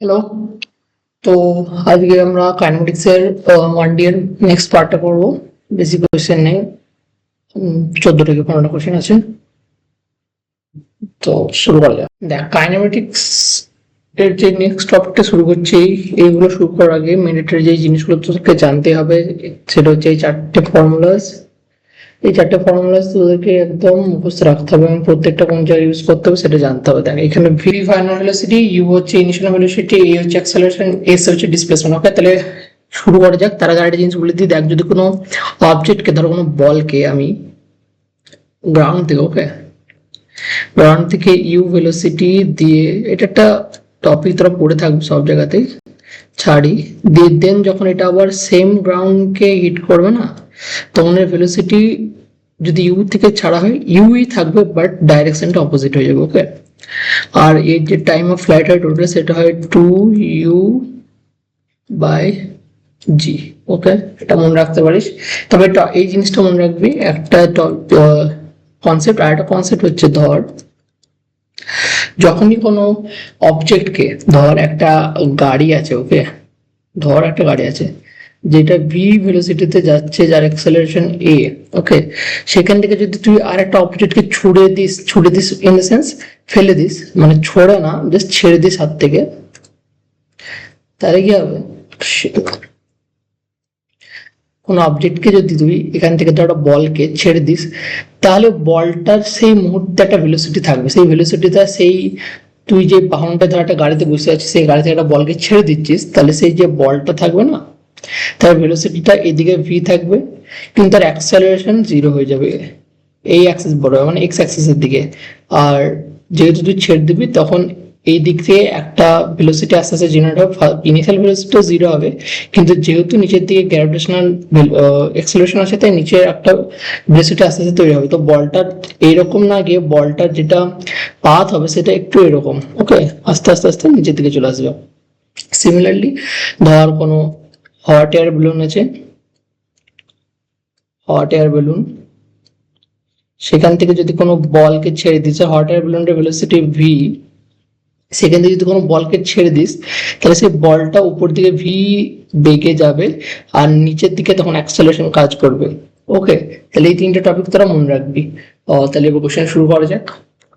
Hello. তো আজকে আমরা কাইনেমেটিক্স এর 1D এর নেক্সট পার্টটা করব। বেশি কোয়েশ্চেন নেই, 14 থেকে 15টা কোয়েশ্চেন আছে। তো শুরু করা যাক। দেখ, কাইনেমেটিক্স এর যে নেক্সট টপিকটা শুরু করছি, এইগুলো শুরু করার আগে মিনিটের যে জিনিসগুলো তোদেরকে জানতে হবে সেটা হচ্ছে এই চারটে ফর্মুলাস। এই চারটে ফর্মুলাস তোদেরকে একদম মুখস্থ রাখতে হবে এবং প্রত্যেকটা কোন জায়গায় ইউজ করতে হবে সেটা জানতে হবে। দেখ, এখানে ভি ফাইনাল ভেলোসিটি, ইউ হচ্ছে ইনিশিয়াল ভেলোসিটি, এ হচ্ছে অ্যাক্সেলারেশন, এস হচ্ছে ডিসপ্লেসমেন্ট। ওকে, তাহলে শুরু করা যাক। তার আগে একটা জিনিস বলে দিই, দেখ, যদি কোনো অবজেক্টকে, ধরো কোনো বলকে আমি গ্রাউন্ড থেকে, ওকে, গ্রাউন্ড থেকে ইউ ভেলোসিটি দিয়ে, এটা একটা টপিক তোরা পড়ে থাকবে সব জায়গাতেই, ছাড়ি দিয়ে দেন যখন এটা আবার সেম গ্রাউন্ডকে হিট করবে না, তখন এর ভেলোসিটি যদি ইউ থেকে ছাড়া হয় ইউই থাকবে, বাট ডাইরেকশনটা অপোজিট হয়ে যাবে। ওকে, আর এর যে টাইম অফ ফ্লাইট হয় টোটাল, সেটা হয় 2u বাই জি। ওকে, এটা মনে রাখতে পারিস। তবে এই জিনিসটা মনে রাখবি, একটা কনসেপ্ট। আর একটা কনসেপ্ট হচ্ছে, ধর যখনই কোনো অবজেক্টকে, ধর একটা গাড়ি আছে, ওকে, ধর একটা গাড়ি আছে যেটা ভি ভেলোসিটিতে যাচ্ছে, যার অ্যাক্সেলারেশন এ, ওকে, সেখান থেকে যদি তুই আর একটা অবজেক্টকে ছুড়ে দিস ইন দ্য সেন্স ফেলে দিস, মানে ছোড়ে না, জাস্ট ছেড়ে দিস হাত থেকে, তাহলে কি হবে? কোনো অবজেক্টকে যদি তুই এখান থেকে ধর একটা বলকে ছেড়ে দিস, তাহলে বলটার সেই মুহূর্তে একটা ভেলোসিটি থাকবে। সেই ভেলোসিটিটা সেই, তুই যে বাহনটা ধর একটা গাড়িতে বসে আছিস, সেই গাড়িতে একটা বলকে ছেড়ে দিচ্ছিস, তাহলে সেই যে বলটা থাকবে না, তার ভেলোসিটিটা এদিকে ভি থাকবে, কিন্তু তার অ্যাক্সেলারেশন জিরো হয়ে যাবে, এই অ্যাক্সিস বড় মানে এক্স অ্যাক্সিসের দিকে। আর যেহেতু তুই ছেড়ে দিবি, তখন এই দিক থেকে একটা ভেলোসিটি আস্তে আস্তে জেনারেট হবে। ইনিশিয়াল ভেলোসিটিও জিরো হবে, কিন্তু যেহেতু নিচের দিকে গ্র্যাভিটেশনাল এক্সেলারেশন আছে, তাই নিচে একটা ভেলোসিটি আস্তে আস্তে তৈরি হবে। তো বলটা এইরকম না গিয়ে বলটার যেটা পাথ হবে সেটা একটু এরকম, ওকে, আস্তে আস্তে আস্তে নিচের দিকে চলে আসবে। সিমিলারলি, ধর কোনো হট এয়ার বেলুন আছে, হট এয়ার বেলুন, সেখান থেকে যদি কোনো বলকে ছেড়ে দিচ্ছে, হট এয়ার বেলুনের ভেলোসিটি ভি, সেখান থেকে যদি কোনো বলকে ছেড়ে দিস, তাহলে সেই বলটা উপর দিকে ভি বেগে যাবে, আর নিচের দিকে তখন অ্যাক্সেলারেশন কাজ করবে। ওকে, তাহলে এই তিনটে টপিক তোরা মনে রাখবি। তাহলে এবার কোশ্চেন শুরু করা যাক।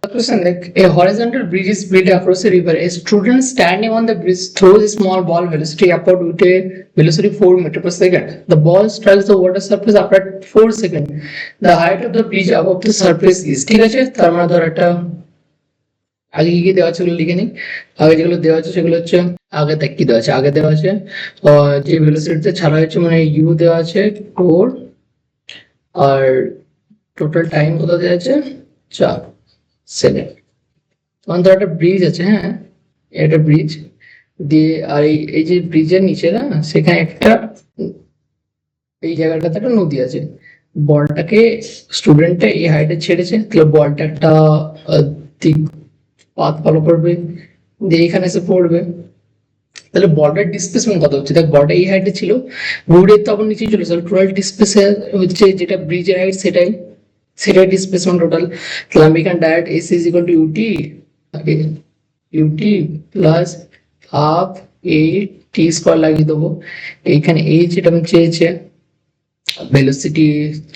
Question, like a horizontal bridge is built across a river. A student standing on the bridge throws a small ball velocity upward with a velocity 4 meter per second. The ball strikes the water surface after 4 seconds. The height of the bridge above the surface is, ঠিক আছে, তার মানে ধর একটা, আগে কি কি দেওয়া আছে লিখে নিই। আগে যেগুলো দেওয়া আছে সেগুলো হচ্ছে, আগে দেখ কি দেওয়া আছে, আগে দেওয়া আছে যে ভেলোসিটিতে ছাড়া হয়েছে, মানে ইউ দেওয়া আছে 4, আর টোটাল টাইম কত দেওয়া আছে 4 সেকেন্ড। তখন ধর একটা ব্রিজ আছে, হ্যাঁ, একটা ব্রিজ দিয়ে, আর এই যে ব্রিজের নিচে না, সেখানে একটা, এই জায়গাটাতে একটা নদী আছে। বলটাকে স্টুডেন্টটা এই হাইটে ছেড়েছে, তাহলে বলটা একটা দিক পাথ ফলো করবে, দিয়ে এখানে এসে পড়বে। তাহলে বলটার ডিসপ্লেসমেন্ট কত হচ্ছে? দেখ, বলটা এই হাইটে ছিল, ঘুরে তখন নিচে চলে এসে, টোটাল ডিসপ্লেসমেন্ট হচ্ছে যেটা ব্রিজের হাইট, সেটাই ডিসপ্লেসমেন্ট টোটাল। তাহলে আমি এখানে direct s is equal to u t, u t plus half a t square লাগিয়ে দেবো। এইখানে এই যেটা আমি চেয়েছে ভেলোসিটি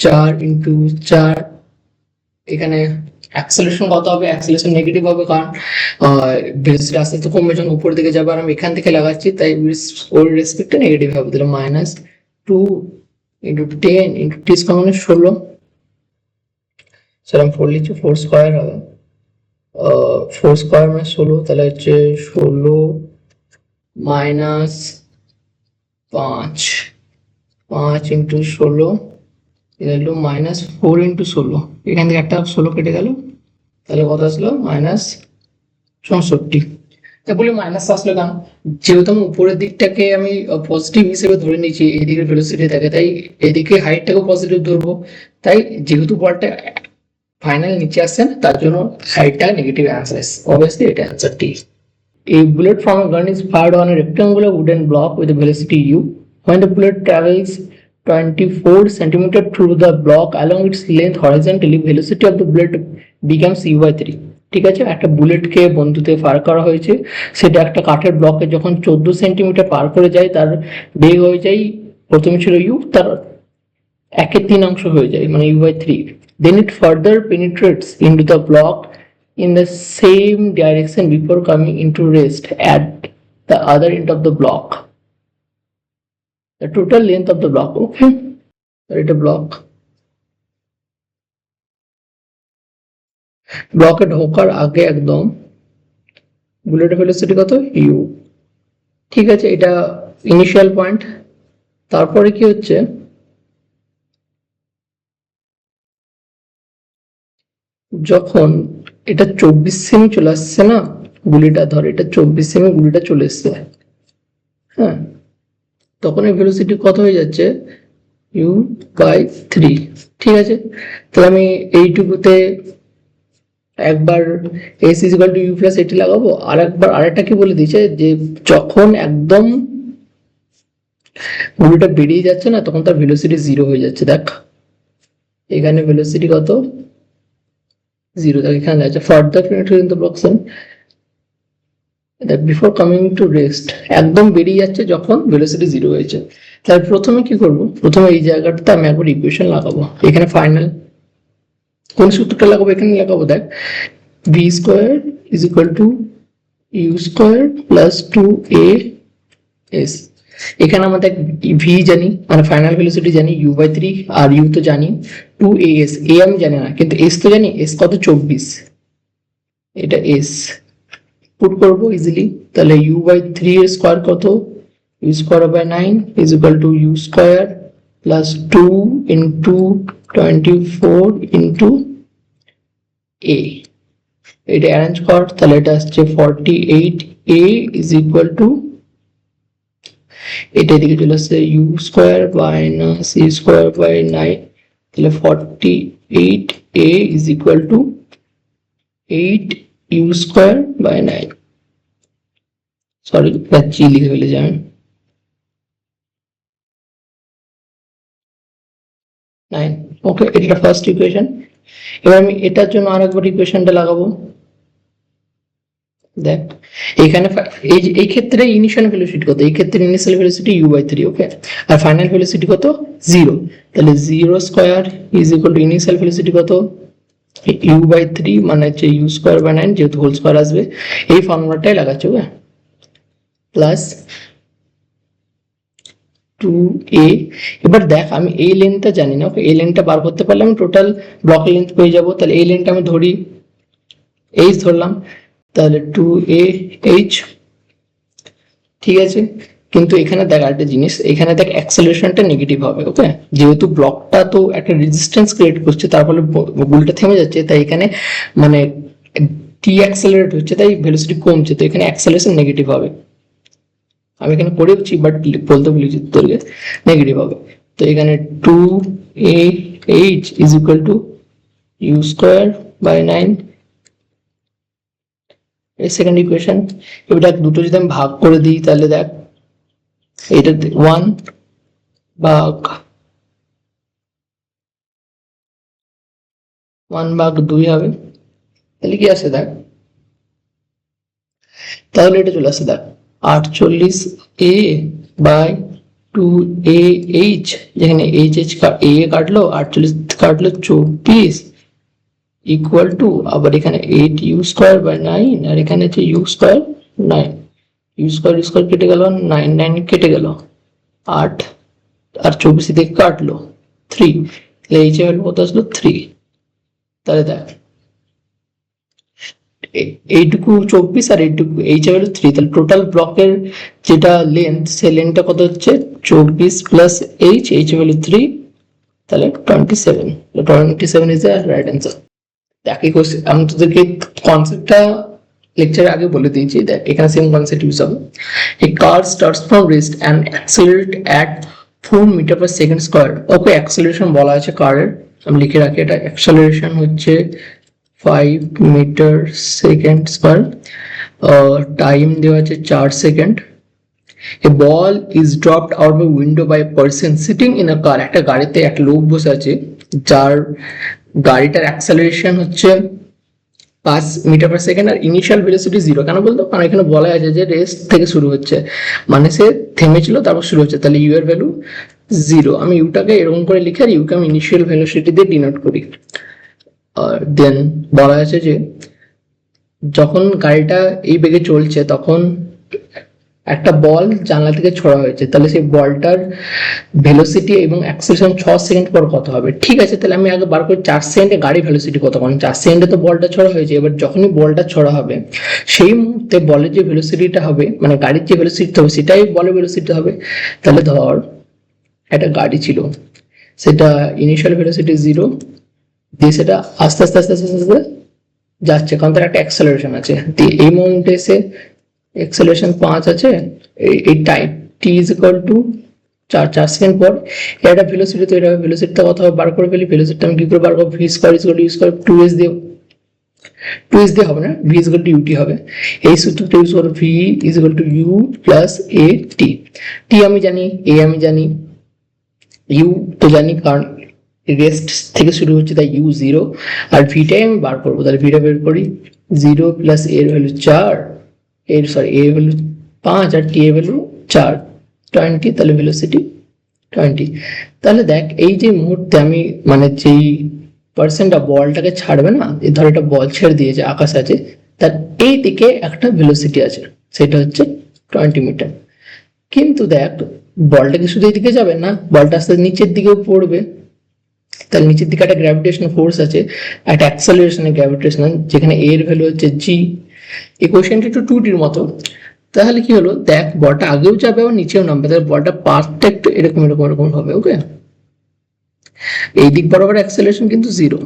4 × 4, এখানে অ্যাক্সেলারেশন কত হবে? অ্যাক্সেলারেশন নেগেটিভ হবে, কারণ ভেলোসিটি আস্তে আস্তে কমবে, যখন উপর দিকে যাবে, আর আমি এখান থেকে লাগাচ্ছি, তাই ওর রেসপেক্টে নেগেটিভ হবে। তাহলে -2 × 10 × t² মানে 16, সেরকম 4 লিখছি, 4 স্কোয়ার হবে, 4 স্কোয়ার মানে 16, তাহলে হচ্ছে 16 -5, 5 × 16 -4 × 16, এখান থেকে একটা 16 কেটে গেল, তাহলে কত আসলো? -64। তা বলি মাইনাস আসলো কেন? যেহেতু আমি উপরের দিকটাকে আমি পজিটিভ হিসেবে ধরে নিয়েছি, এদিকে ভেলোসিটি থাকে, তাই এদিকে হাইটটাকেও পজিটিভ ধরবো। তাই যেহেতু বলটা ফাইনাল নিচে আসছে না, তার জন্য হাইটটা নেগেটিভ অ্যান্সার এসে, অবভিয়াসলি এটা answer T. A bullet from a gun is fired on a rectangular wooden block with a velocity u. When the bullet travels 24 centimeters through the block along its length horizontally, velocity of the bullet becomes u/3. ঠিক আছে, একটা বুলেটকে বন্দুকে fire করা হয়েছে, সেটা একটা কাঠের ব্লকে যখন 14 সেন্টিমিটার পার করে যায় তার বেগ হয়ে যায়, প্রথমে ছিল ইউ, তার 1/3 হয়ে যায় মানে u/3. Then it further penetrates into the block in the same direction before coming into rest at the other end of the block. The total length of the block, okay, এটা block, ব্লকে ঢোকার আগে একদম বুলেটের velocity কত, you. ঠিক আছে, এটা ইনিশিয়াল পয়েন্ট। তারপরে কি হচ্ছে, যখন এটা 24 সেমি চলে আসছে না, গুলিটা ধর এটা 24 সেমি গুলিটা চলে এসছে, হ্যাঁ, তখন এই ভেলোসিটি কত হয়ে যাচ্ছে, u/3। ঠিক আছে, তাহলে আমি এইটুকুতে একবার s = u + at লাগাবো, আর একবার আরেকটা কি বলে দিয়েছে যে যখন একদম গুলিটা বেরিয়ে যাচ্ছে না তখন তার ভেলোসিটি 0 হয়ে যাচ্ছে। দেখ এখানে ভেলোসিটি কত, 0। দেখ এখানে আছে further penetrating the block Sen that before coming to rest, একদম বেরিয়ে যাচ্ছে যখন ভেলোসিটি 0 হয়েছে। তাহলে প্রথমে কি করব, প্রথমে এই জায়গাটাতে আমি একবার ইকুয়েশন লাগাবো, এখানে ফাইনাল কোন সূত্রটা লাগাবো, এখানে লাগাবো, দেখ v² = u² + 2as। এখানে আমাদের ভি জানি মানে ফাইনাল ভেলোসিটি জানি u/3, আর ইউ তো জানি 2as, এ আমি জানি না কিন্তু এস তো জানি, এস কত 24, এটা এস পুট করবো ইজিলি। তাহলে u/3 এর স্কয়ার কত, u²/9 = u² + 2 × 24 × a। এটা অ্যারেঞ্জ কর, তাহলে এটা আসছে 48a = এটা এদিকে চলে আসছে u² - u²/9, তাহলে 48a = 8u²/9। সরি জি লিখে ফেলেছি আমি, 9। ওকে, এটা ফার্স্ট ইকুয়েশন। এবার আমি এটার জন্য আরেকবার ইকুয়েশনটা লাগাবো। দেখ এখানে এই ক্ষেত্রে ইনিশিয়াল ভেলোসিটি কত, এই ক্ষেত্রে ইনিশিয়াল ভেলোসিটি u/3, ওকে, আর ফাইনাল ভেলোসিটি কত, 0। তাহলে 0² = ইনিশিয়াল ভেলোসিটি কত, u/3 মানে হচ্ছে u²/9, যেহেতু হোল স্কয়ার আসবে, এই ফর্মুলাটাই লাগাচ্ছি, ওকে, প্লাস 2a। এবার দেখ আমি এই লেন্থটা জানি না, ওকে, এই লেন্থটা বার করতে পারলে আমি টোটাল ব্লকের লেন্থ পেয়ে যাবো। তাহলে এই লেন্থটা আমি ধরি, h ধরলাম, তাহলে 2ah। ঠিক আছে, কিন্তু এখানে দেখ একটা জিনিস, এখানে দেখ অ্যাক্সেলারেশনটা নেগেটিভ হবে, ওকে, যেহেতু ব্লকটা তো একটা রেজিস্ট্যান্স ক্রিয়েট করছে, তার ফলে গুলিটা থেমে যাচ্ছে, তাই এখানে মানে টি অ্যাক্সেলারেট হচ্ছে, তাই ভেলোসিটি কমছে, তো এখানে অ্যাক্সেলারেশন নেগেটিভ হবে। আমি এখানে করেছি বাট বলতে ভুলেছি তোকে, নেগেটিভ হবে। তো এখানে 2ah = u²/9, এই সেকেন্ড ইকুয়েশন। এটা দুটো যদি আমি ভাগ করে দিই তাহলে দেখ এটা 1/2 হবে, তাহলে কি আসে দেখ, তাহলে এটা চলে আসে দেখ 48a/2ah, যেখানে a কাটলো 48 কাটলো 24 = আবার এখানে 8u²/9, আর এখানে হচ্ছে u²/9, u² কেটে গেল, 9 কেটে গেল, 8 আর 24 থেকে কাটলো 3, তাহলে h এর ভ্যালু কত আসলো 3। তাহলে দেখ এইটুকু 24 আর এইটুকু h এর ভ্যালু 3, তাহলে টোটাল ব্লকের যেটা লেন্থ সেই লেন্থটা কত হচ্ছে 24 + h এর ভ্যালু 3, তাহলে 27। 27 ইজ দ্য রাইট অ্যান্সার। একই কোশ্চেন আমি তোদেরকে কনসেপ্টটা লেকচার আগে বলে দিয়েছি, দেখ এখানে সেম কনসেপ্ট ইউজ হবে। A car starts from rest and accelerate at 4 m/s²। Okay, acceleration বলা আছে কারের, আমি লিখে রাখি, এটা অ্যাক্সেলারেশন হচ্ছে 5 m/s², টাইম দেওয়া আছে 4 second. A ball is dropped out of a window by a person sitting in a car. একটা গাড়িতে একটা লোক বসে আছে, যার গাড়িটার অ্যাক্সেলারেশন হচ্ছে 5 মিটার/সেকেন্ড আর ইনিশিয়াল ভেলোসিটি 0। কেন বলতো? কারণ এখানে বলা আছে যে রেস্ট থেকে শুরু হচ্ছে, মানে সে থেমেছিল তারপর শুরু হচ্ছে, তাহলে ইউ এর ভ্যালু 0। আমি ইউটাকে এরকম করে লিখি আর ইউকে আমি ইনিশিয়াল ভেলোসিটি দিয়ে ডিনোট করি। আর দেন বলা আছে যে যখন গাড়িটা এই বেগে চলছে তখন একটা বল জানলা থেকে ছোড়া হয়েছে, তাহলে সেই বলটার ভেলোসিটি এবং অ্যাক্সেলারেশন 6 সেকেন্ড পর কত হবে? ঠিক আছে, তাহলে আমি আগে বার করি 4 সেকেন্ডে গাড়ি ভেলোসিটি কত, কারণ 4 সেকেন্ডে তো বলটা ছোড়া হয়েছে। এবার যখনই বলটা ছোড়া হবে সেই মুহূর্তে বলের যে ভেলোসিটিটা হবে, মানে গাড়ির যে ভেলোসিটি হবে সেটাই বলের ভেলোসিটি হবে। তাহলে ধর একটা গাড়ি ছিল, সেটা ইনিশিয়াল ভেলোসিটি 0 দিয়ে সেটা আস্তে আস্তে আস্তে আস্তে আস্তে যাচ্ছে, কারণ তার একটা অ্যাক্সেলারেশন আছে। এই মোমেন্টে এসে অ্যাক্সেলারেশন 5 আছে, এই time T is equal two 4 second পর একটা ভেলোসিটি তৈরি হবে। ভেলোসিটিটা কত হবে বার করে ফেলি। ভেলোসিটিটা আমি কি করে বার করবো? V square is equal to 2s দিয়ে, 2s দিয়ে হবে না, V is equal to UT হবে। এই সূত্রটা ইউজ করবো, V is equal to U plus A T. T আমি জানি, এ আমি জানি, ইউ তো জানি কারণ রেস্ট থেকে শুরু হচ্ছে তাই ইউ 0, আর ভিটাই আমি বার করবো। তাহলে ভিটা বের করি, 0 প্লাস এর ভ্যালু 4, এ ভ্যালু 5 আর টি এর ভ্যালু 4, 20। তাহলে ভেলোসিটি 20। তাহলে দেখ এই যে মুহূর্তে আমি মানে যেই পার্সেন্টটা বলটাকে ছাড়বে না, ধর একটা বল ছেড়ে দিয়েছে, আকাশ আছে, তার এই দিকে একটা ভেলোসিটি আছে, সেটা হচ্ছে 20 মিটার। কিন্তু দেখ বলটা কি শুধু এইদিকে যাবে না, বলটা আস্তে নিচের দিকেও পড়বে। তাহলে নিচের দিকে একটা গ্র্যাভিটেশনাল ফোর্স আছে, একটা অ্যাক্সেলারেশন গ্র্যাভিটেশনাল, যেখানে এর ভ্যালু হচ্ছে জি। এই কোশ্চেনটা একটু 2Dর মতো। তাহলে কি হলো, দেখ বলটা আগেও যাবে আর নিচেও নামবে, তাহলে বলটা পাথটা একটু এরকম এরকম এরকম হবে। ওকে, এই দিক বরাবর অ্যাক্সেলারেশন কিন্তু 0,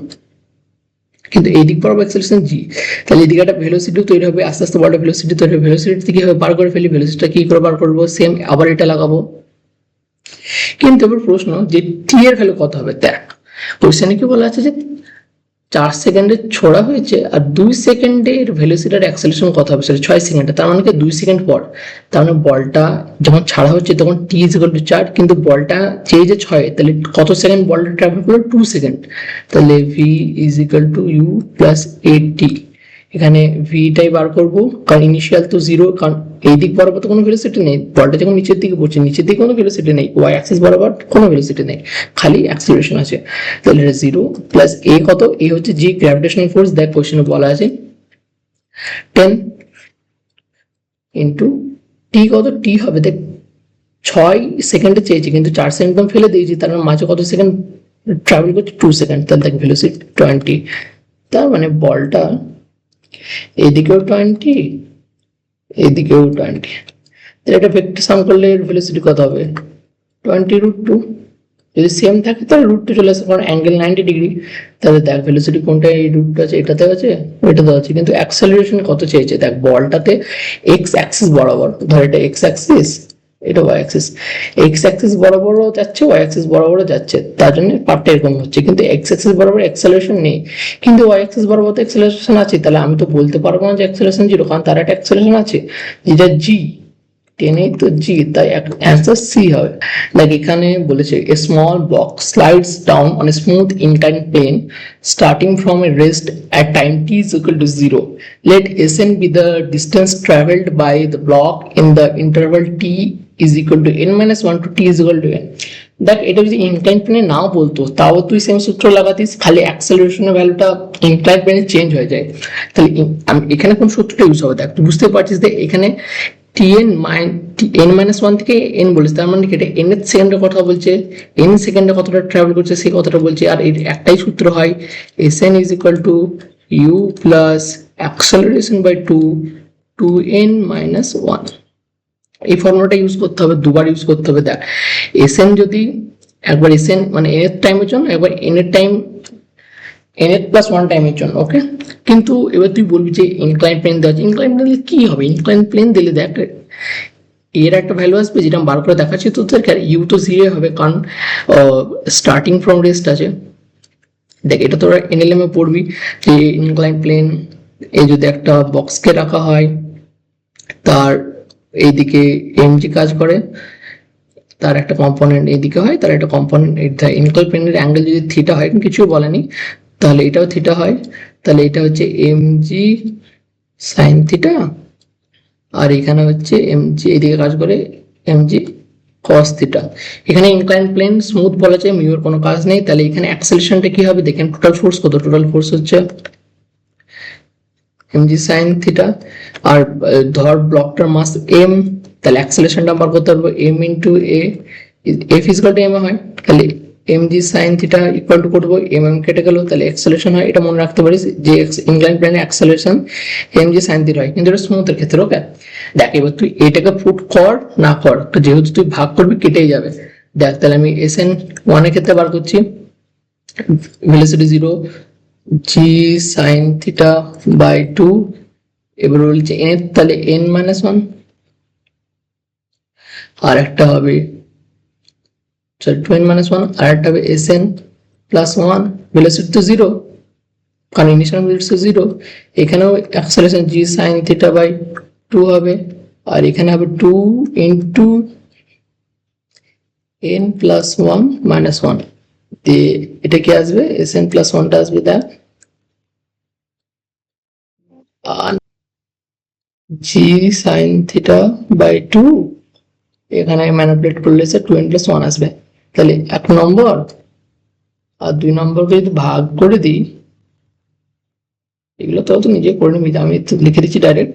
কিন্তু এই দিক বরাবর অ্যাক্সেলারেশন জি। তাহলে এদিকে একটা ভেলোসিটি তৈরি হবে, আস্তে আস্তে বলটা ভেলোসিটি তৈরি হবে। ভেলোসিটি কি হবে বার করে ফেলি, ভেলোসিটিটা কি করে বার করবো? সেম আবার এটা লাগাবো। কিন্তু এবার প্রশ্ন যে টি এর ভ্যালু কত হবে? দেখ কোশ্চেনে কি বলা আছে যে 4 সেকেন্ডে ছোড়া হয়েছে আর 2 সেকেন্ডের ভেলোসিটির অ্যাক্সেলারেশন কত হবে? সেটা 6 সেকেন্ডে, তার মানে কি 2 সেকেন্ড পর। তার মানে বলটা যখন ছাড়া হচ্ছে তখন টি ইজ ইকুয়াল টু 4, কিন্তু বলটা যে 6, তাহলে কত সেকেন্ড বলটা ট্রাভেল করলো? 2 সেকেন্ড। তাহলে V is equal to U plus A T. এখানে ভিটাই বার করবো, কারণ ইনিশিয়াল তো 0, কারণ এই দিক বরাবর তো কোনো ভেলোসিটি নেই, বলটা যখন নিচের দিকে পড়ছে নিচের দিকে কোনো ভেলোসিটি নেই, ওয়াই অ্যাক্সিস বরাবর কোনো ভেলোসিটি নেই, খালি অ্যাক্সিলারেশন আছে। তাহলে এটা 0 প্লাস এ কত? এ হচ্ছে জি গ্র্যাভিটেশনাল ফোর্স। দেখ কোশ্চেনে বলা আছে 10 ইন্টু টি কত? টি হবে দেখ 6 সেকেন্ডে চেয়েছি, কিন্তু 4 সেকেন্ড তো ফেলে দিয়েছি, তার মানে মাঝে কত সেকেন্ড ট্রাভেল করছে? 2 সেকেন্ড। তাহলে দেখ ভেলোসিটি 20, তার মানে বলটা এদিকেও 20 এদিকেও 20। তাহলে এটা ভেক্টর সাম করলে এর ভেলোসিটি কত হবে? 20√2। যদি সেম থাকে তাহলে √2 চলে আসে, কারণ অ্যাঙ্গেল 90 ডিগ্রি। তাহলে দেখ ভেলোসিটি কোনটা? এই √2 আছে, এটাতে আছে, এটাতে আছে, কিন্তু অ্যাক্সেলারেশন কত চেয়েছে? দেখ বলটাতে এক্স অ্যাক্সিস বরাবর, ধর এটা এক্স অ্যাক্সিস, এটা ওয়াই অ্যাক্সিস, এক্স অ্যাক্সিস বরাবরও যাচ্ছে, ওয়াই অ্যাক্সিস বরাবরও যাচ্ছে, তার জন্য পার্টটা এরকম হচ্ছে। কিন্তু এক্স অ্যাক্সিস বরাবর অ্যাক্সেলারেশন নেই, কিন্তু ওয়াই অ্যাক্সিস বরাবর তো অ্যাক্সেলারেশন আছে। তাহলে আমি তো বলতে পারবো না যে অ্যাক্সেলারেশন 0, কারণ তার একটা অ্যাক্সেলারেশন আছে যেটা জি, 10 তো জি, তাই অ্যান্সার সি হবে। লাইক এখানে বলেছে a small block slides down on a smooth inclined plane starting from a rest at time t is equal to 0. Let Sn be the distance traveled by the block in the interval t is equal to n minus 1 to t is equal to n. দেখ এটা যদি inclined প্লেনে নাও বলতো তাও তুই same সূত্র লাগাতিস, খালি অ্যাক্সেলারেশনের ভ্যালুটা ইনক্লাইন্ড প্লেনে চেঞ্জ হয়ে যায়। তাহলে এখানে কোন সূত্রটা ইউজ হবে? দেখ তুই বুঝতে পারছিস যে এখানে n-1 থেকে n বলেছে, তার মানে এটা n এর সেকেন্ডে কথা বলছে, n সেকেন্ডে কতটা ট্রাভেল করছে সেই কথাটা বলছে। আর এর একটাই সূত্র হয় Sn is equal to u plus acceleration by 2n minus 1। এই ফর্মুলাটা ইউজ করতে হবে, দুবার ইউজ করতে হবে। দেখ Sn যদি একবার Sn মানে n এর টাইমের জন্য, একবার n এর টাইম n এর প্লাস 1 টাইমের জন্য। ওকে, কিন্তু এবার তুই বলবি যে ইনক্লাইন প্লেন দেওয়া আছে, ইনক্লাইন প্লেন দিলে কি হবে? ইনক্লাইন প্লেন দিলে দেখ এর একটা ভ্যালু আসবে যেটা বার করে দেখাচ্ছি তোদেরকে, আর ইউ তো 0 হবে কারণ স্টার্টিং ফ্রম রেস্ট আছে। দেখ এটা তোরা এনএলএম এ পড়বি যে ইনক্লাইন প্লেন এই যদি একটা বক্সকে রাখা হয়, তার এইদিকে এমজি কাজ করে, তার একটা কম্পোনেন্ট এইদিকে হয়, তার একটা কম্পোনেন্ট ইনক্লাইন প্লেনের অ্যাঙ্গেল যদি থিটা হয়, কিছু বলেনি, তাহলে এটাও থিটা হয়, তাহলে এটা হচ্ছে mg sin থিটা, আর এখানে হচ্ছে mg এদিকে কাজ করে mg cos থিটা। এখানে ইনক্লাইন প্লেন স্মুথ বলা যায়, মিউর কোনো কাজ নেই। তাহলে এখানে অ্যাক্সেলারেশনটা কি হবে দেখেন, টোটাল ফোর্স কত, টোটাল ফোর্স হচ্ছে mg sin থিটা, আর ধর ব্লকটার মাস m, তাহলে অ্যাক্সেলারেশনটা আমরা করতে পারবো m into a, f is equal two m হয়, তাহলে mg sin theta equal to করবো mm কেটে গেল, তাহলে অ্যাক্সেলারেশন হয়, এটা মনে রাখতে পারিস যে ইনক্লাইন প্লেনে অ্যাক্সেলারেশন mg sin থিটা হয়, কিন্তু এটা স্মুথের ক্ষেত্রে। ওকে, দেখ এবার তুই এটাকে পুট কর না কর, তো যেহেতু তুই ভাগ করবি কেটেই যাবে। দেখ তাহলে আমি sn 1 এর ক্ষেত্রে বার করছি, velocity 0, g sin theta by 2, এবার বলছে n, তাহলে n মাইনাস 1, আর একটা হবে 2n মাইনাস 1, আর একটা হবে sn প্লাস 1, ভেলোসিটি তো 0 কারণ ইনিশিয়াল ভেলোসিটি 0, এখানেও acceleration g sin theta by 2 হবে, আর এখানে হবে 2 ইনটু n প্লাস 1 মাইনাস 1, দিয়ে এটা কি আসবে, sn প্লাস 1টা আসবে, দেখ g sin থিটা বাই 2, এখানে ম্যানিপুলেট করলে 2n প্লাস 1 আসবে। তাহলে 1 নম্বর আর 2 নম্বরকে যদি ভাগ করে দিই, এগুলো তো নিজে করে নিবি, আমি তো লিখে দিচ্ছি ডাইরেক্ট,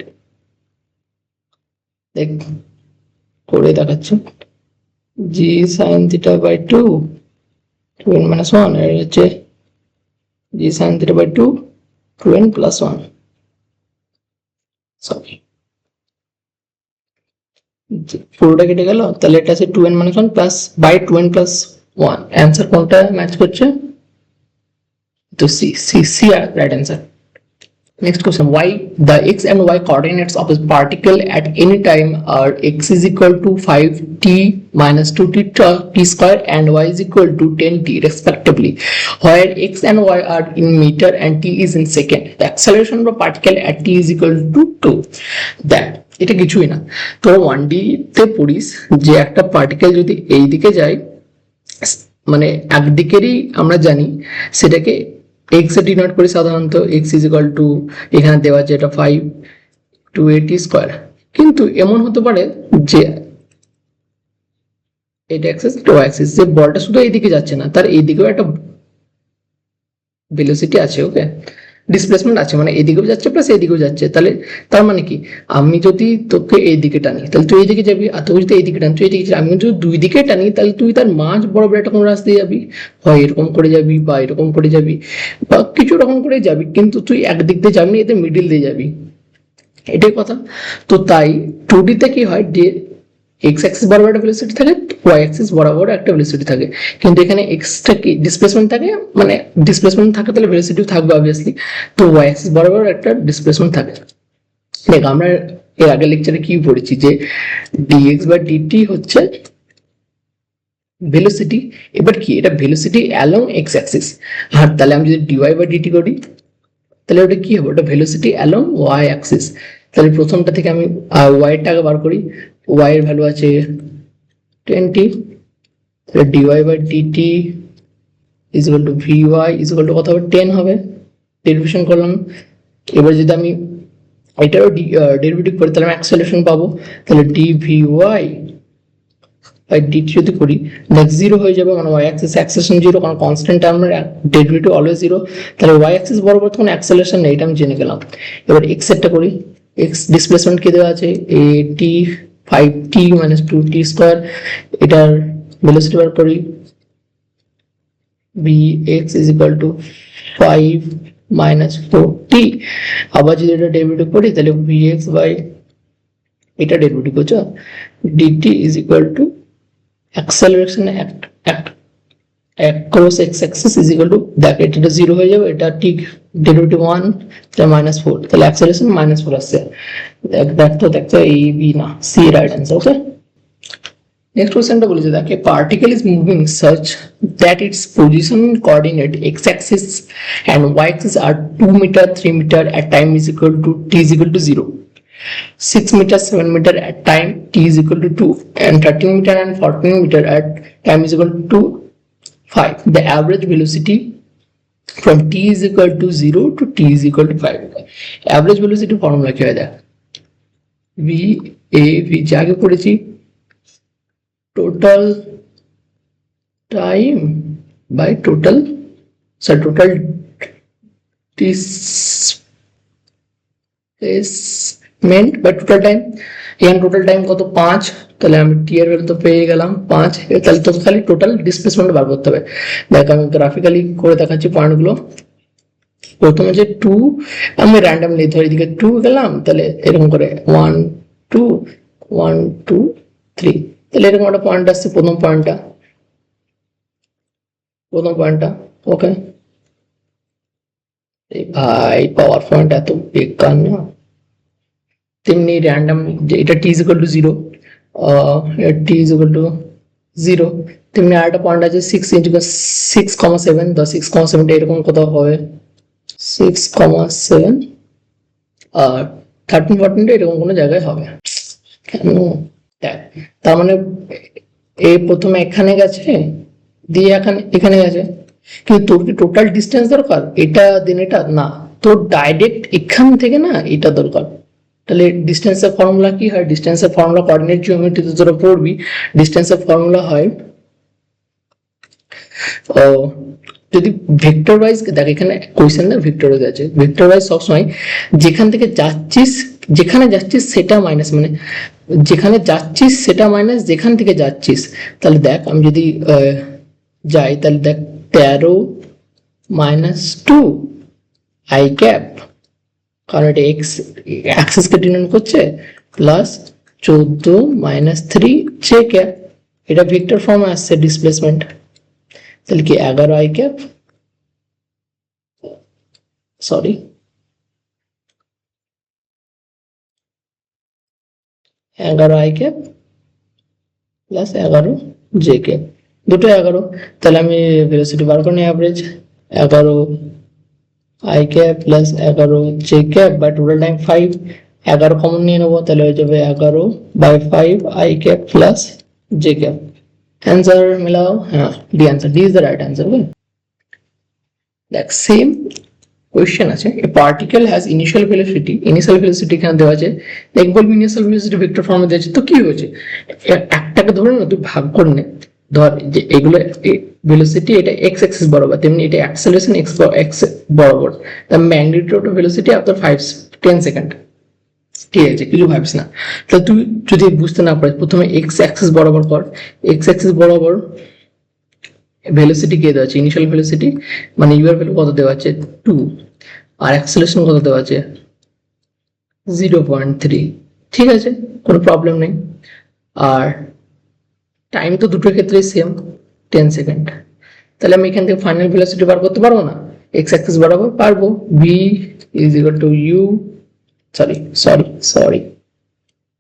দেখ করে দেখাচ্ছি, g sin theta by 2, 2n minus 1, এর হচ্ছে g sin theta by 2, 2n plus 1, sorry পুরোটা কেটে গেল, তাহলে এটা আছে 2n minus 1 plus by 2n plus 1, answer কোনটা ম্যাচ করছে, তো C C C right answer. Next question, why the x and y coordinates of a particle at any time are x is equal to 5t minus 2t t square and y is equal to 10t respectively, where x and y are in meter and t is in second. The acceleration of a particle at t is equal to 2. That এটা কিছুই না, তো 1D তে পড়িস যে একটা particle যদি এই দিকে যায়, মানে একদিকেরই আমরা জানি সেটাকে x এ ডিনোট করি সাধারণত, x ইজ ইকুয়াল টু এখানে দেওয়া আছে এটা 5 টু 80 স্কয়ার, কিন্তু এমন হতে পারে যে এটা অ্যাক্সিস টু অ্যাক্সিস, যে বলটা শুধু এইদিকে যাচ্ছে না, তার এইদিকেও একটা ভেলোসিটি আছে, ওকে ডিসপ্লেসমেন্ট আছে, মানে এইদিকেও যাচ্ছে প্লাস এইদিকেও যাচ্ছে, তাহলে তার মানে কি, আমি যদি তোকে এইদিকে টানি তাহলে তুই এইদিকে যাবি, আর তোকে যদি এইদিকে টানি তুই এইদিকে যাবি, আমি যদি দুই দিকে টানি তাহলে তুই তার মাঝ বরাবর একটা কোনো রাস্তায় যাবি, হয় এরকম করে যাবি বা এরকম করে যাবি বা কিছু রকম করে যাবি, কিন্তু তুই একদিক দিয়ে যাবি না, এতে মিডিল দিয়ে যাবি, এটাই কথা। তো তাই 2D তে কি হয়, এক্স অ্যাক্সিস বরাবর একটা ভেলোসিটি থাকে, ওয়াই অ্যাক্সিস বরাবর একটা ভেলোসিটি থাকে, কিন্তু এখানে এক্সটা কি ডিসপ্লেসমেন্ট থাকে, মানে ডিসপ্লেসমেন্ট থাকে তাহলে ভেলোসিটিও থাকবে অবভিয়াসলি, তো ওয়াই অ্যাক্সিস বরাবর একটা ডিসপ্লেসমেন্ট থাকে। দেখ আমরা এর আগের লেকচারে কি পড়েছি যে ডিএক্স বাই ডিটি হচ্ছে ভেলোসিটি, এবার কি এটা ভেলোসিটি অ্যালং এক্স অ্যাক্সিস, আর তাহলে আমি যদি ডিওয়াই বাই ডিটি করি তাহলে ওটা কি হবে, ওটা ভেলোসিটি অ্যালং ওয়াই অ্যাক্সিস। তাহলে প্রথমটা থেকে আমি ওয়াই এর টাকা বার করি, ওয়াই এর ভ্যালু আছে 20, তাহলে d y by d t is equal to v y is equal to কত হবে, 10 হবে, ডেরিভেশন করলাম। এবার যদি আমি এটারও ডেরিভেটিভ করি তাহলে আমি অ্যাক্সেলারেশন পাবো, তাহলে ডিভিওয়াই বাই ডিটি যদি করি দেখ 0 হয়ে যাবে, মানে ওয়াই অ্যাক্সিস অ্যাক্সেলারেশন 0, কারণ কনস্ট্যান্ট টার্মের ডেরিভেটিভ অলওয়েজ 0, তাহলে ওয়াই অ্যাক্সিস বরাবর তখন অ্যাক্সেলারেশন নেই, এটা আমি জেনে গেলাম। এবার এক্স এরটা করি, এক্স ডিসপ্লেসমেন্ট কি দেওয়া আছে, এটি 5t minus 2t স্কয়ার, এটার ভেলোসিটি বার করি, vx is equal to 5 minus 4t, আবার যদি এটা ডেরিভেটিভ করি তাহলে vx by এটা ডেরিভেটিভ হচ্ছে dt is equal to acceleration across x axis is equal to, দেখ এটা 0 হয়ে যাবে, এটা ঠিক ডেরিভেটিভ 1 তাহলে -4, তাহলে অ্যাক্সেলারেশন -4 আসছে। দেখতো এ বি না C right answer, okay. Next কোশ্চেনটা বলেছে দেখ a particle is moving such that its position coordinate X axis and Y axis are 2 metre 3 metre at time is equal to t is equal to 0, 6 meter 7 meter at time t is equal to 2, and 13 meter and 14 meter at time is equal to 5. The average velocity from t is equal to 0 to t is equal to 5. Average velocity formula কি হয় দেখ, v a v যা আগে পড়েছি, total time by total displacement by total time. এখানে total time কত 5, তাহলে আমি টি এর ভ্যালু তো পেয়ে গেলাম 5, তাহলে তো খালি টোটাল ডিসপ্লেসমেন্ট বার করতে হবে। দেখ আমি গ্রাফিক্যালি করে দেখাচ্ছি পয়েন্টগুলো। প্রথমে যে 2 আমি র্যান্ডমলি ধরে এদিকে 2 গেলাম, তাহলে এরকম করে 1 2 1 2 3, তাহলে এরকম একটা পয়েন্ট আসছে প্রথম পয়েন্টটা ওকে। এই ভাই পাওয়ার পয়েন্ট এত বেকার না। তেমনি র্যান্ডম এটা t is equal to 0, t is equal to 0, তেমনি আরেকটা পয়েন্ট আছে 6 into 6,7, the 6,7 এরকম কোথাও হবে 6,7 আর 13 14 এরকম কোনো জায়গায় হবে কেন। তার মানে এই প্রথমে এখানে গেছে দিয়ে এখানে গেছে, কিন্তু তোর কি টোটাল ডিস্টেন্স দরকার এটা দিন এটা না, তোর ডাইরেক্ট এখান থেকে না এটা দরকার। তাহলে ডিস্টেন্সের ফর্মুলা কি হয়, ডিস্টেন্সের ফর্মুলা কোঅর্ডিনেট জিওমেট্রিতে তোরা পড়বি। ডিস্টেন্সের ফর্মুলা হয় যদি ভেক্টর ওয়াইজ দেখ, এখানে কোয়েশ্চেন না ভেক্টর ওয়াইজ আছে, ভেক্টর ওয়াইজ সবসময় যেখান থেকে যাচ্ছিস যেখানে যাচ্ছিস সেটা মাইনাস, মানে যেখানে যাচ্ছিস সেটা মাইনাস যেখান থেকে যাচ্ছিস। তাহলে দেখ আমি যদি যাই, তাহলে দেখ 13 - 2 i ক্যাপ, কারণ এটা এক্স অ্যাক্সিসকে ডিনোট করছে, প্লাস 14 - 3 জে ক্যাপ, এটা ভেক্টর ফর্মে আসছে ডিসপ্লেসমেন্ট। তাহলে কি 11 i cap, sorry 11 i cap plus 11 J cap, দুটো 11। তাহলে আমি ভেলোসিটি বার করে নিই, average 11 i cap plus 11 J cap by total time 5, 11 common নিয়ে নেবো, তাহলে হয়ে যাবে 11/5 i cap plus J cap. Answer মিলাও, হ্যাঁ D answer, D is the right answer. Okay দেখ সেম কোয়েশ্চেন আছে, a particle has initial velocity এখানে দেওয়া আছে, দেখ বলবি ইনিশিয়াল ভেলোসিটি ভেক্টর ফর্মে দেওয়া আছে, তো কি হয়েছে একটাকে ধরে না তুই ভাগ করে নে, ধর যে এগুলো ভেলোসিটি এটা এক্স অ্যাক্সিস বরাবর, তেমনি এটা অ্যাক্সেলারেশন এক্স বরাবর, the magnitude of velocity after 10 second. ঠিক আছে, কিছু ভাবিস না। তাহলে তুই যদি বুঝতে না পারিস, প্রথমে এক্স অ্যাক্সিস বরাবর কর, এক্স অ্যাক্সিস বরাবর ভেলোসিটি কে দেওয়া আছে, ইনিশিয়াল ভেলোসিটি মানে ইউ এর ভ্যালু কত দেওয়া আছে 2, আর অ্যাক্সেলারেশন কত দেওয়া আছে 0.3। ঠিক আছে, কোনো প্রবলেম নেই। আর টাইম তো দুটোর ক্ষেত্রেই সেম 10 সেকেন্ড। তাহলে আমি এখান থেকে ফাইনাল ভেলোসিটি বার করতে পারবো না, এক্স অ্যাক্সিস বরাবর পারবো, v is equal to u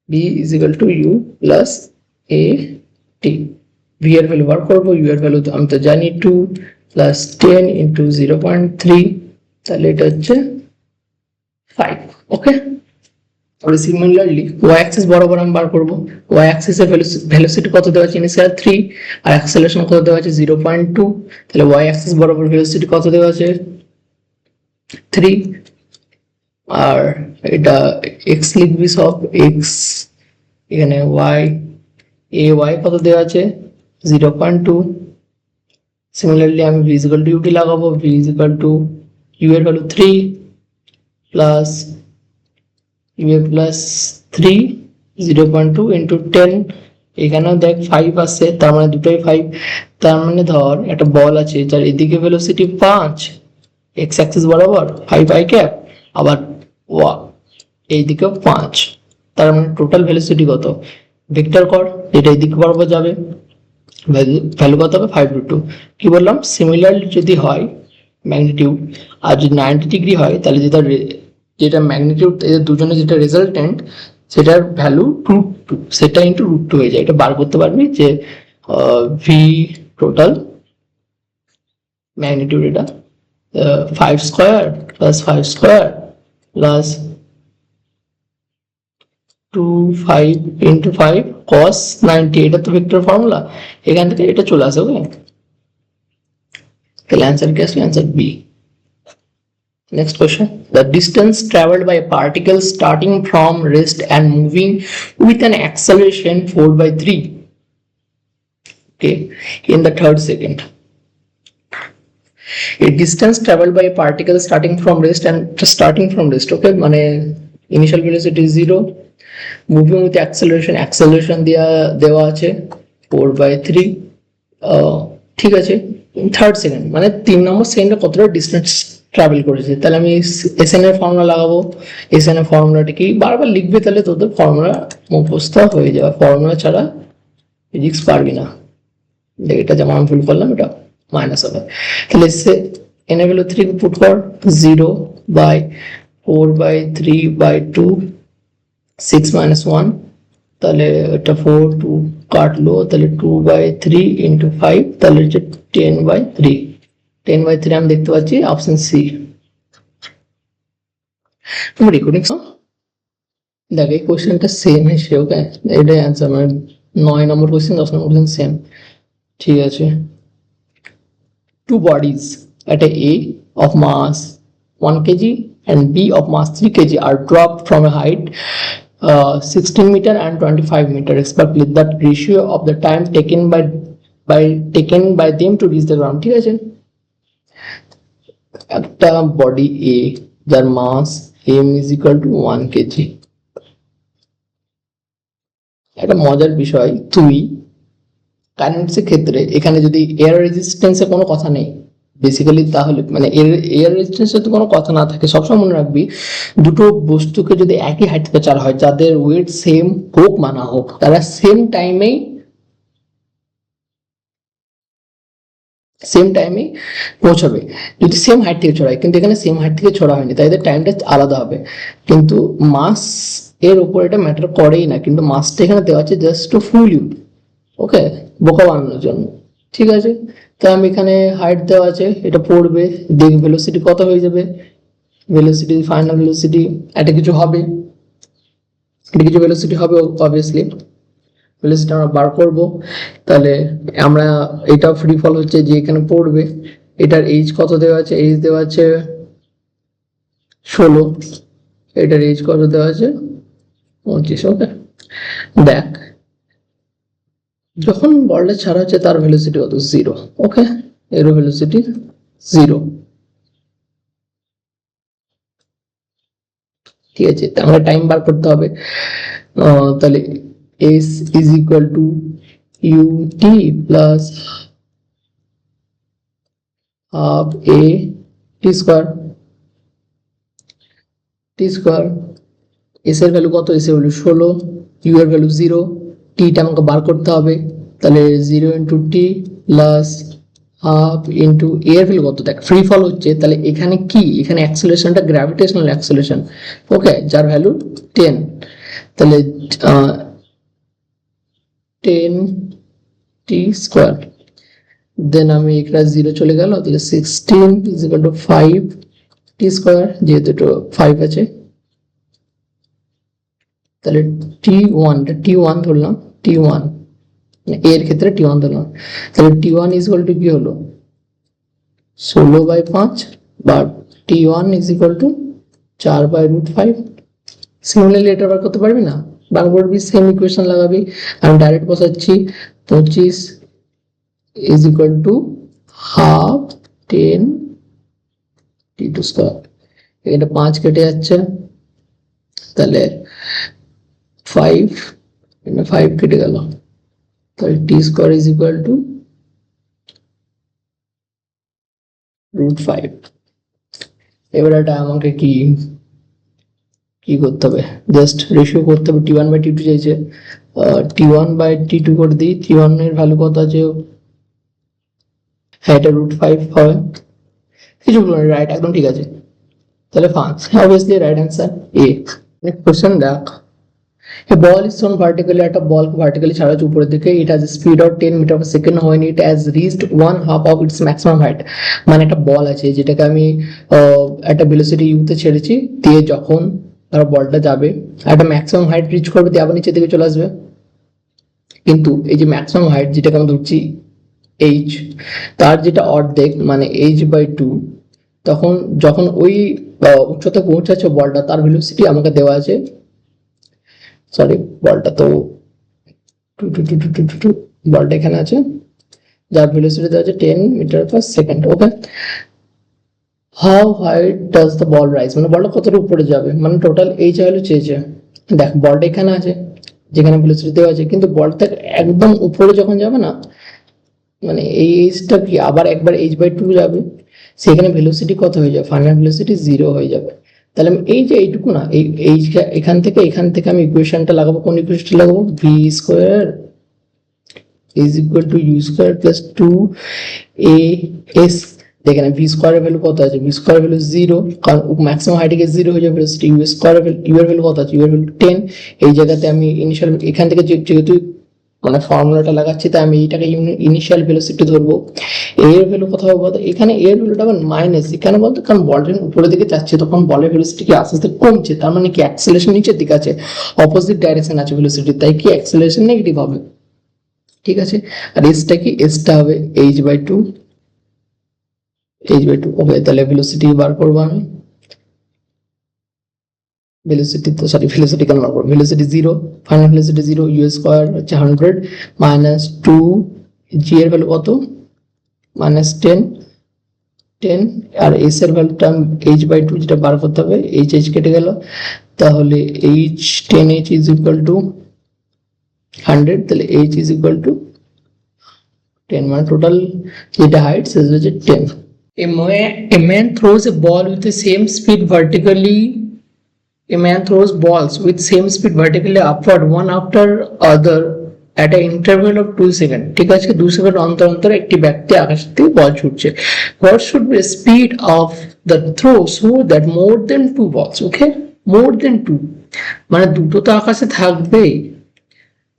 v is equal to u plus a t। v এর ভ্যালু বার করবো, u এর ভ্যালু আমি তো জানি 2 plus 10 into 0.3, তাহলে এটা হচ্ছে 5। ওকে, और सिमिलारली y एक्सिस बराबर हम বার করব, y एक्सिस এর ভেলোসিটি কত দেওয়া আছে ইনিশিয়াল 3 আর অ্যাক্সেলারেশন কত দেওয়া আছে 0.2, তাহলে y एक्सिस বরাবর ভেলোসিটি কত দেওয়া আছে 3, আর এটা x লিখবি সব x, এখানে y কত দেওয়া আছে 0.2। সিমিলারলি আমি v = ut লাগাবো, v = u এর value 3 plus u plus 3 0.2 into 10, এখানেও দেখ 5 আছে, তার মানে দুটোই 5। তার মানে ধর একটা বল আছে যার এদিকে ভেলোসিটি 5 x অ্যাক্সিস বরাবর 5 i ক্যাপ, আবার এইদিকেও 5, তার মানে টোটাল ভেলোসিটি কত ভেক্টর কর, এটা এইদিকে বরাবর যাবে, ভ্যালু কত হবে 5√2। কি বললাম, সিমিলার যদি হয় ম্যাগনিটিউড আর যদি 90 ডিগ্রি হয়, তাহলে যেটা ম্যাগনিটিউড এদের দুজনে যেটা রেজাল্টেন্ট সেটার ভ্যালু √2, সেটা ইন্টু √2 হয়ে যায়। এটা বার করতে পারবি যে ভি টোটাল ম্যাগনিটিউড এটা 5 square plus 5 square plus 5 into 5 cos 90, এটা তো ভেক্টর ফর্মুলা, এখান থেকে এটা চলে আসে। ওকে, তাহলে অ্যান্সার কি আসবে, answer B. Next question. The distance traveled by a particle starting from rest and moving with an acceleration 4/3, okay, in the third second. A distance traveled by a particle starting from rest, okay, মানে initial velocity is 0, moving with acceleration দেওয়া আছে 4/3, ঠিক আছে, third second, মানে 3 নম্বর সেকেন্ডে কতটা distance travel করেছে। তাহলে আমি এসএন এর ফর্মুলা লাগাবো। এসএন এর ফর্মুলাটা কি বারবার লিখবে, তাহলে তোদের ফর্মুলা মুখস্থ হয়ে যাবে, ফর্মুলা ছাড়া ফিজিক্স পারবি না। এটা যেমন আমি ভুল করলাম, এটা মাইনাস হবে। তাহলে এন এর ভ্যালু 3 পুট কর, 0/4/3/2, 6 - 1, তাহলে এটা 4 2 কাটলো, তাহলে 2/3 × 5, তাহলে হচ্ছে 10/3। 10/3 আমি দেখতে পাচ্ছি অপশন সি। তোমার রেকর্ডিং দেখ, এই কোশ্চেনটা সেম এসে, ওকে, এটাই অ্যান্সার, মানে 9 নম্বর কোশ্চেন 10 নম্বর কোশ্চেন সেম, ঠিক আছে। Two bodies at A of mass 1 kg and B of mass 3 kg are dropped from a height 16 meter and 25 meter respectively. That ratio of the time taken by them to reach the ground, ঠিক আছে। একটা body A যার মাস m is equal to 1 kg। একটা মজার বিষয়, তুই কারেন্টসের ক্ষেত্রে এখানে যদি এয়ার রেজিস্ট্যান্সের কোনো কথা নেই বেসিক্যালি, তাহলে মানে এয়ার রেজিস্ট্যান্সের তো কোনো কথা না থাকে, সবসময় মনে রাখবি দুটো বস্তুকে যদি একই হাইট থেকে চার হয়, যাদের ওয়েট সেম হোক মানা হোক, তারা সেম টাইমেই পৌঁছাবে যদি সেম হাইট থেকে ছড়ায়। কিন্তু এখানে সেম হাইট থেকে ছড়া হয়নি, তাই এদের টাইমটা আলাদা হবে। কিন্তু মাস এর উপর এটা ম্যাটার করেই না, কিন্তু মাসটা এখানে দেওয়া আছে জাস্ট টু ফুল ইউ, ওকে, বোকা বানানোর জন্য, ঠিক আছে। তো আমি এখানে হাইট দেওয়া আছে, এটা পড়বে, দেখ ভেলোসিটি কত হয়ে যাবে, ভেলোসিটি ফাইনাল ভেলোসিটি, এটা কিছু হবে, ভেলোসিটি হবে অবভিয়াসলি, ভেলোসিটি আমরা বার করব। তাহলে আমরা এটা ফ্রি ফল হচ্ছে যে এখানে পড়বে, এটার এইজ কত দেওয়া আছে, এইজ দেওয়া আছে 16, এটার এইজ কত দেওয়া আছে 25, ওকে। দেখ যখন বলটা ছাড়া হচ্ছে তার ভেলোসিটি কত, 0, ওকে, এর ভেলোসিটি 0, ঠিক আছে। আমরা টাইম বার করতে হবে, তাহলে s is equal to ut plus half a t square, s এর ভ্যালু কত, s এর ভ্যালু 16, u এর ভ্যালু 0, t টা আমাকে বার করতে হবে, তাহলে 0 × t plus half into a এর ভ্যালু কত, দেখ ফ্রি ফল হচ্ছে, তাহলে এখানে কি, এখানে অ্যাক্সেলারেশনটা গ্র্যাভিটেশনাল অ্যাক্সেলারেশন, ওকে, যার ভ্যালু 10, তাহলে 10t স্কয়ার, দেন আমি এখানে 0 চলে গেল, তাহলে 16 is equal to 5t square, যেহেতু এটা 5 আছে, তাহলে t1 ধরলাম, t1 এর ক্ষেত্রে t1 ধরলাম, তাহলে t1 is equal to কি হলো 16/5, বা t1 is equal to 4/√5। Similarly এটা বার করতে পারবি না, বার করবি, সেম ইকুয়েশন লাগাবি, আমি ডাইরেক্ট বসাচ্ছি 25 is equal to half 10 t2 square, এটা 5 কেটে যাচ্ছে, তাহলে 5 কেটে গেল, তাহলে t square is equal to √5। এবার এটা আমাকে কি করতে হবে, জাস্ট রেশিও করতে হবে, t1/t2 চাইছে, t1/t2 করে দিই, t1 এর ভ্যালু কত আছে, হ্যাঁ এটা √5 হবে, কিছু রাইট, একদম ঠিক আছে, তাহলে 5, obviously right answer A। next question দেখ, a ball is thrown vertically, একটা বল ভার্টিক্যালি ছাড়া হচ্ছে উপরের দিকে, it has a speed of 10 meter per second when it has reached 1/2 of its maximum height। মানে একটা বল আছে যেটাকে আমি একটা ভেলোসিটি u তে ছেড়েছি, দিয়ে যখন ধরো বলটা যাবে একটা ম্যাক্সিমাম হাইট রিচ করবে, দিয়ে আবার নিচের দিকে চলে আসবে, কিন্তু এই যে ম্যাক্সিমাম হাইট যেটাকে আমরা ধরছি h, তার যেটা অর্ধেক মানে h/2, তখন যখন ওই উচ্চতা পৌঁছাচ্ছে বলটা, তার ভেলোসিটি আমাকে দেওয়া আছে, সরি বলটা তো বলটা এখানে আছে, যার ভেলোসিটি দেওয়া আছে 10 metre per second. Okay, how high does the ball rise, মানে বলটা কতটা উপরে যাবে, মানে টোটাল এই ভ্যালু চেয়েছে। দেখ বলটা এখানে আছে, যেখানে ভেলোসিটি দেওয়া আছে, কিন্তু বলটা একদম উপরে যখন যাবে না, মানে এই এইচটা কি আবার একবার h/2 যাবে, সেখানে ভেলোসিটি কত হয়ে যাবে, ফাইনাল ভেলোসিটি 0 হয়ে যাবে। তাহলে আমি এই যে এইটুকু না, এই এখান থেকে আমি ইকুয়েশনটা লাগাবো, কোন ইকুয়েশনটা লাগাবো, v square is equal to u square plus 2as। দেখেন ভি স্কোয়ারের ভ্যালু কত আছে, ভি স্কোয়ারের ভ্যালু 0, কারণ ম্যাক্সিমাম হাইটে গিয়ে 0 হয়ে যাবে ভেলোসিটি। ইউ স্কোয়ারের ইউ এর ভ্যালু কত আছে, ইউ এর ভ্যালু 10। এই জায়গাতে আমি ইনিশিয়াল এখান থেকে যেহেতু মানে ফর্মুলাটা লাগাচ্ছি, তাই আমি এইটাকে ইনিশিয়াল ভেলোসিটি ধরবো। এর ভ্যালু কত হবে বলতো, এখানে এর ভ্যালুটা আবার মাইনাস, এখানে বলতো কারণ বলটা উপরের দিকে যাচ্ছে, তখন বলের ভেলোসিটি কি আস্তে আস্তে কমছে, তার মানে কি অ্যাক্সেলারেশন নিচের দিকে আছে, অপোজিট ডাইরেকশন আছে ভেলোসিটি, তাই কি অ্যাক্সেলারেশন নেগেটিভ হবে। ঠিক আছে, আর এসটা কি, এসটা হবে h/2, h/2। ওকে, তাহলে ভেলোসিটি বার করবো আমি, ভেলোসিটি তো সরি ভেলোসিটি কেন বার করবো, velocity 0, final velocity 0, u square হচ্ছে 100 মাইনাস 2, জি এর ভ্যালু কত মাইনাস 10, আর এস এর ভ্যালুটা h/2 যেটা বার করতে হবে, h কেটে গেল, তাহলে h ইজ ইকুয়াল টু 100, তাহলে h ইজ ইকুয়াল টু 10, মানে টোটাল যেটা হাইট সেটা হচ্ছে 10। A man throws a ball with the same speed vertically. A man throws balls with same speed vertically upward, one after other, at an interval of 2 seconds. ঠিক আছে, 2 second অন্তর অন্তর একটি ব্যক্তি আকাশ থেকে বল ছুটছে। What should be the speed of the throw so that more than 2 balls, okay, more than 2, মানে দুটো তো আকাশে থাকবেই,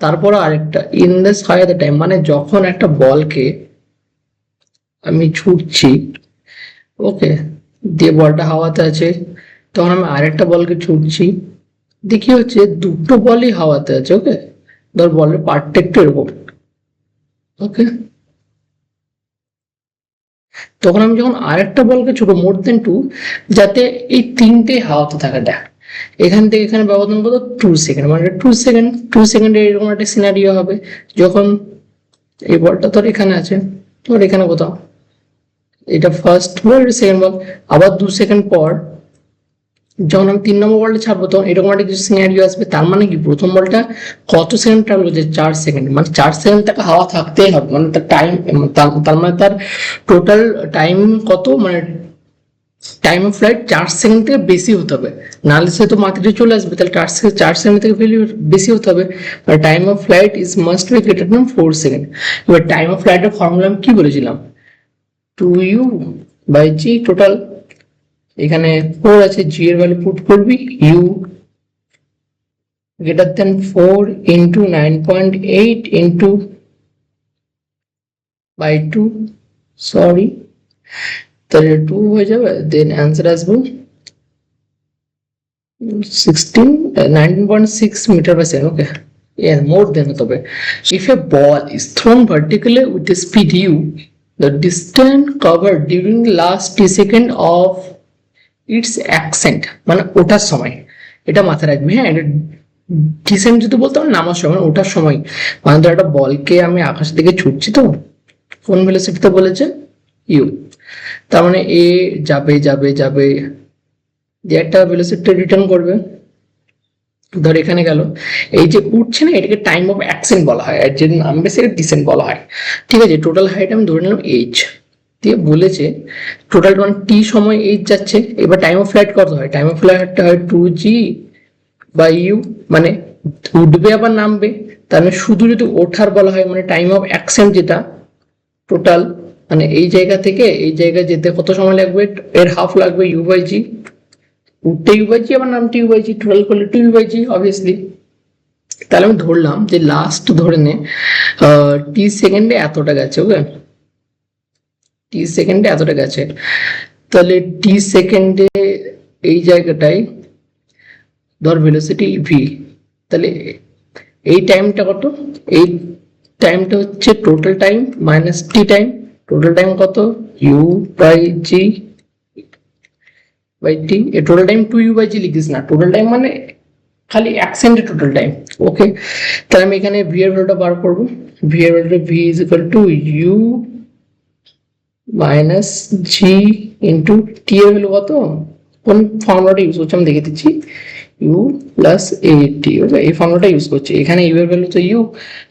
তারপর আরেকটা in the sky at the time, মানে যখন একটা বলকে আমি ছুটছি, ওকে, দিয়ে বলটা হাওয়াতে আছে, তখন আমি আরেকটা বলকে ছুটছি, দেখি হচ্ছে দুটো বলই হাওয়াতে আছে। ওকে, ধর বলের পার্টটা একটু এরকম, ওকে, তখন আমি যখন আরেকটা বলকে ছুটবো মোর দেন 2, যাতে এই তিনটে হাওয়াতে থাকে। দেখ এখান থেকে এখানে ব্যবধান কত, 2 সেকেন্ড, মানে 2 সেকেন্ডে এরকম একটা সিনারিও হবে, যখন এই বলটা তোর এখানে আছে, তোর এখানে কোথাও, এটা ফার্স্ট বল, সেকেন্ড বল, আবার 2 সেকেন্ড পর যখন আমি 3 নম্বর বলটা ছাড়বো, তখন এরকম একটা কিছু সিনারিও আসবে। তার মানে কি প্রথম বলটা কত সেকেন্ড ট্রাভেল করছে, 4 সেকেন্ড, মানে 4 সেকেন্ড তাকে হাওয়া থাকতেই হবে, মানে তার টাইম, তার মানে তার টোটাল টাইম কত, মানে টাইম অফ ফ্লাইট 4 সেকেন্ড থেকে বেশি হতে হবে, নাহলে সে তো মাটিতে চলে আসবে, তাহলে 4 সেকেন্ড থেকে বেশি হতে হবে, মানে time of flight is must be greater than 4 second. এবার টাইম অফ ফ্লাইটের ফর্মুলা আমি কি বলেছিলাম, 2u/g টোটাল, এখানে 4 আছে, জি এর ভ্যালু পুট করবি, u greater than 4 into 9.8 into by 2, sorry, তাহলে 2 হয়ে যাবে, দেন অ্যান্সার আসবে 19.6 metre per second. Okay, yeah, more than তবে if a ball is thrown vertically with the speed u, the distance covered during the last 3 seconds of its ascent, মানে ওঠার সময়, এটা মাথায় রাখবি। হ্যাঁ, এটা ডিসেন্ট যদি বলতে হবে নামার সময়, মানে ওঠার সময়, মানে ধর একটা বলকে আমি আকাশ থেকে ছুটছি, তো কোন ভেলোসিটিতে বলেছে, ইউ, তার মানে এ যাবে যাবে যাবে, যে একটা ভেলোসিটি রিটার্ন করবে, ধর এখানে গেল, এই যে উঠছে না, এটাকে টাইম অফ অ্যাকসেন্ট বলা হয়, আর যে নামবে সেটা ডিসেন্ট বলা হয়। ঠিক আছে, টোটাল হাইট আমি ধরে নিলাম এইচ দিয়ে, বলেছে টোটাল মানে টি সময় এইচ যাচ্ছে। এবার টাইম অফ ফ্লাইট কত হয়, টাইম অফ ফ্লাইটটা হয় 2g/u, মানে উঠবে আবার নামবে, তার মানে শুধু যদি ওঠার বলা হয়, মানে টাইম অফ অ্যাকসেন্ট যেটা টোটাল, মানে এই জায়গা থেকে এই জায়গায় যেতে কত সময় লাগবে, এর হাফ লাগবে u/g, উঠতে u/g আবার নামতে u/g, টোটাল করলে 2u/g অবভিয়াসলি। তাহলে আমি ধরলাম যে লাস্ট ধরে নে টি সেকেন্ডে এতটা গেছে। ওকে, টি সেকেন্ডে এতটা গেছে, তাহলে টি সেকেন্ডে এই জায়গাটায় ধর ভেলোসিটি ভি, তাহলে এই টাইমটা কত, এই টাইমটা হচ্ছে total time minus t time, total time কত, u/g বাই টি, এ টোটাল টাইম 2u/g লিখিস না, টোটাল টাইম মানে খালি 1 সেকেন্ডের টোটাল টাইম। ওকে, তাহলে আমি এখানে ভি এর ভ্যালুটা বার করব। ভি এর ভ্যালুটা V is equal to U minus G into T এর ভ্যালু কত, কোন ফর্মুলাটা ইউজ করছি আমি দেখে দিচ্ছি, ইউ প্লাস এ টি। ওকে, এই ফর্মুলাটা ইউজ করছি। এখানে ইউ এর ভ্যালু তো ইউ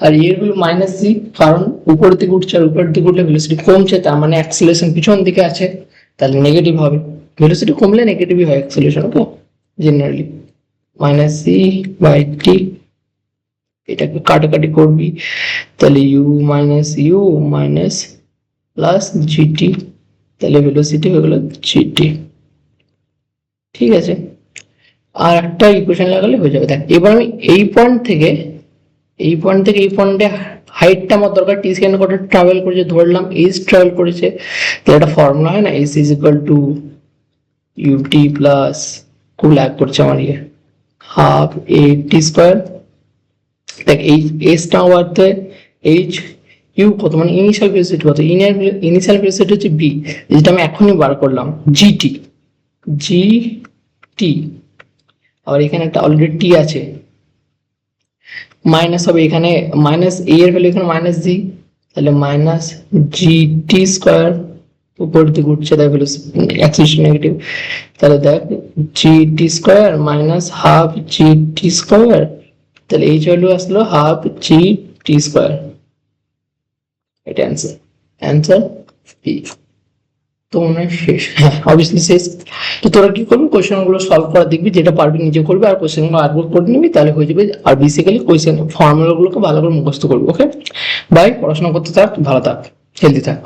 আর এর ভ্যালু মাইনাস জি, কারণ উপরের দিকে উঠছে আর উপরের দিকে উঠলে ভেলোসিটি কমছে, তার মানে অ্যাক্সিলারেশন পিছন দিকে আছে, তাহলে নেগেটিভ হবে। ভেলোসিটি কমলে নেগেটিভই হয় acceleration. Okay, generally minus C by T, এটাকে কাটাকাটি করবি, তাহলে ইউ মাইনাস প্লাস জিটি, তাহলে ভেলোসিটি হয়ে গেল জিটি। ঠিক আছে, আর একটা ইকুয়েশন লাগালে হয়ে যাবে। দেখ এবার আমি এই পয়েন্ট থেকে এই পয়েন্টে হাইটটা আমার দরকার, টি সেকেন্ড কত ট্রাভেল করেছে ধরলাম, এইচ ট্রাভেল করেছে, তাহলে একটা ফর্মুলা হয় না, h is equal to u t plus, খুব ল্যাগ করছে আমার ইয়ে, হাফ এ টি স্কোয়ার। দেখ এই এসটা বাড়তে এইচ, ইউ কত মানে ইনিশিয়াল ভেলোসিটি কত, ইনিশিয়াল ভেলোসিটি হচ্ছে বি, যেটা আমি এখনই বার করলাম, জিটি। আর এখানে একটা অলরেডি টি আছে, মাইনাস হবে এখানে মাইনাস এ এর ভ্যালু এখানে মাইনাস জি, তাহলে মাইনাস জি টি স্কোয়ার, উপর দিকে উঠছে তাই অ্যাক্সিলারেশন নেগেটিভ, তাহলে দেখ জি টি স্কোয়ার মাইনাস হাফ জি টি স্কোয়ার, তাহলে এইচ ভ্যালু আসলো হাফ জি টি স্কোয়ার। এটা অ্যান্সার বি। তো মনে হয় শেষ, হ্যাঁ অবভিয়াসলি শেষ। তো তোরা কি করবি, কোয়েশ্চেন গুলো সলভ করা দেখবি, যেটা পারবি নিজে করবি, আর কোয়েশ্চেন গুলো আর্ট করে নিবি, তাহলে হয়ে যাবে। আর বেসিক্যালি কোয়েশ্চেন ফর্মুলা গুলোকে ভালো করে মুখস্থ করবি। ওকে বাই, পড়াশোনা করতে থাক, ভালো থাক, হেলদি থাক।